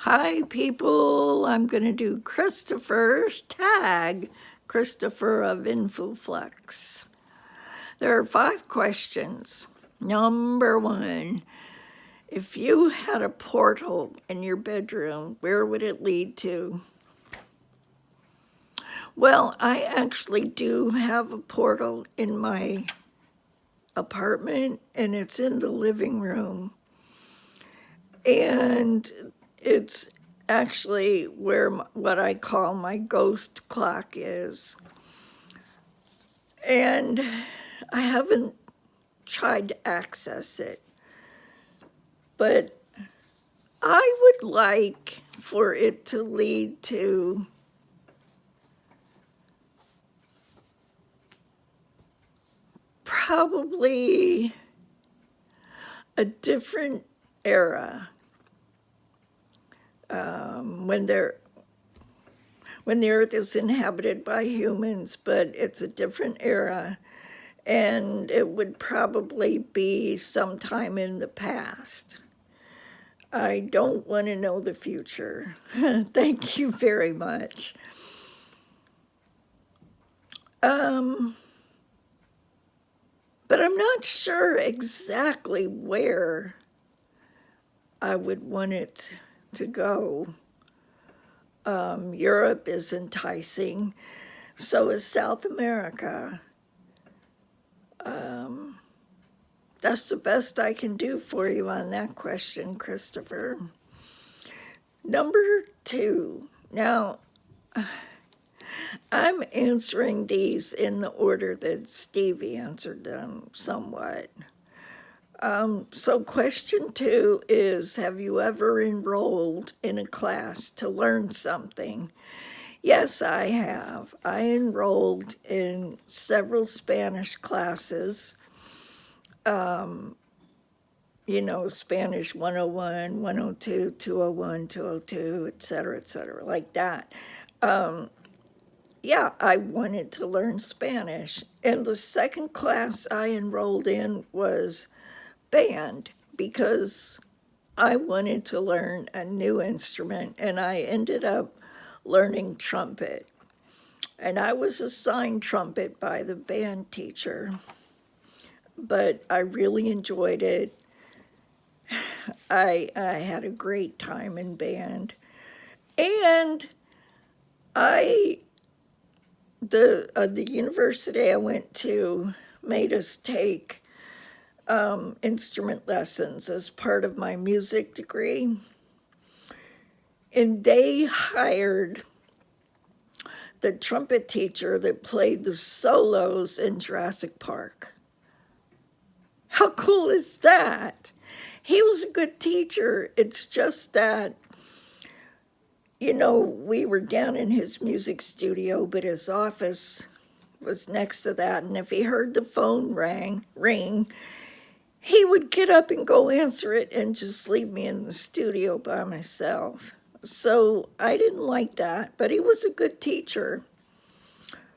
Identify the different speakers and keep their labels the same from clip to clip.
Speaker 1: Hi, people. I'm going to do Christopher's tag, Christopher of InfoFlex. There are 5 questions. Number 1, if you had a portal in your bedroom, where would it lead to? Well, I actually do have a portal in my apartment, and it's in the living room. And it's actually where what I call my ghost clock is. And I haven't tried to access it, but I would like for it to lead to probably a different era, when the earth is inhabited by humans, but it's a different era, and it would probably be sometime in the past. I don't want to know the future. Thank you very much. But I'm not sure exactly where I would want it to go. Europe is enticing, so is South America. That's the best I can do for you on that question, Christopher. Number 2. Now, I'm answering these in the order that Stevie answered them somewhat. So question 2 is, have you ever enrolled in a class to learn something? Yes, I have. I enrolled in several Spanish classes, Spanish 101, 102, 201, 202, et cetera, like that. Yeah, I wanted to learn Spanish. And the second class I enrolled in was band because I wanted to learn a new instrument, and I ended up learning trumpet. And I was assigned trumpet by the band teacher, but I really enjoyed it. I had a great time in band. And the university I went to made us take instrument lessons as part of my music degree. And they hired the trumpet teacher that played the solos in Jurassic Park. How cool is that? He was a good teacher. It's just that, we were down in his music studio, but his office was next to that. And if he heard the phone ring, he would get up and go answer it and just leave me in the studio by myself. So I didn't like that, but he was a good teacher.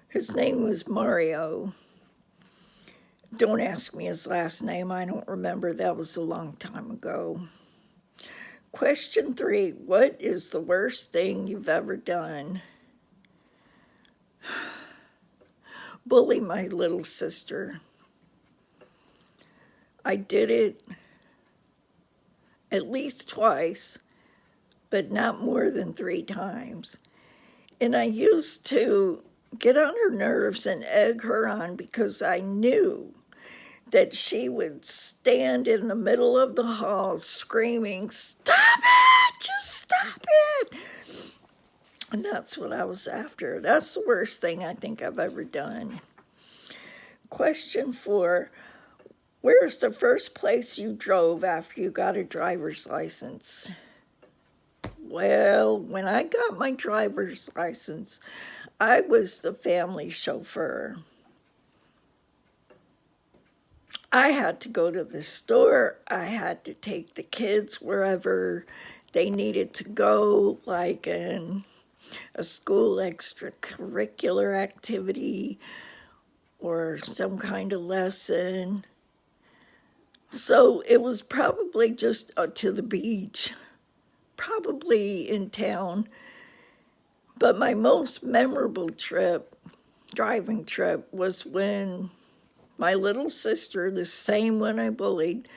Speaker 1: His name was Mario. Don't ask me his last name. I don't remember. That was a long time ago. Question 3. What is the worst thing you've ever done? Bully my little sister. I did it at least twice, but not more than 3 times. And I used to get on her nerves and egg her on because I knew that she would stand in the middle of the hall screaming, "Stop it! Just stop it!" And that's what I was after. That's the worst thing I think I've ever done. Question 4. Where's the first place you drove after you got a driver's license? Well, when I got my driver's license, I was the family chauffeur. I had to go to the store. I had to take the kids wherever they needed to go, like in a school extracurricular activity or some kind of lesson. So it was probably just to the beach, probably in town. But my most memorable driving trip, was when my little sister, the same one I bullied,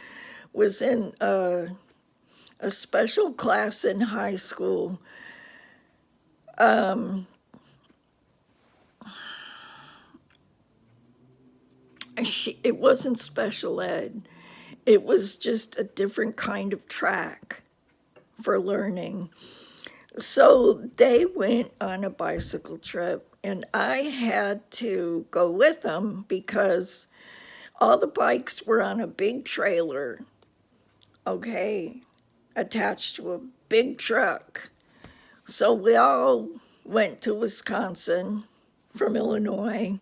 Speaker 1: was in a special class in high school. It wasn't special ed. It was just a different kind of track for learning. So they went on a bicycle trip, and I had to go with them because all the bikes were on a big trailer, okay, attached to a big truck. So we all went to Wisconsin from Illinois.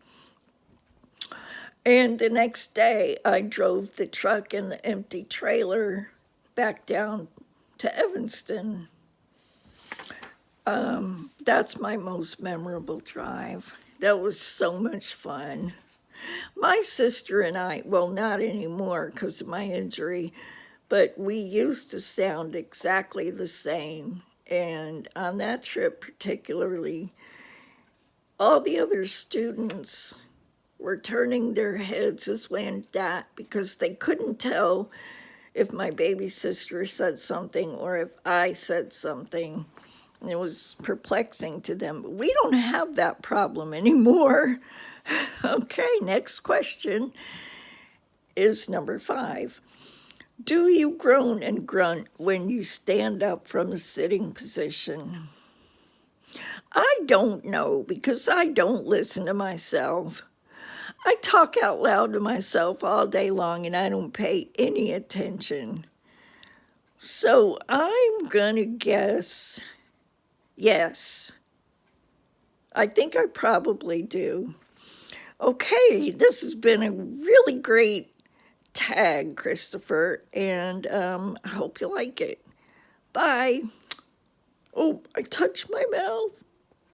Speaker 1: And the next day, I drove the truck and the empty trailer back down to Evanston. That's my most memorable drive. That was so much fun. My sister and I, well, not anymore because of my injury, but we used to sound exactly the same. And on that trip particularly, all the other students were turning their heads this way and that because they couldn't tell if my baby sister said something or if I said something. And it was perplexing to them. But we don't have that problem anymore. Okay, next question is number 5. Do you groan and grunt when you stand up from a sitting position? I don't know because I don't listen to myself. I talk out loud to myself all day long and I don't pay any attention. So I'm gonna guess yes. I think I probably do. Okay, this has been a really great tag, Christopher, and I hope you like it. Bye. Oh, I touched my mouth.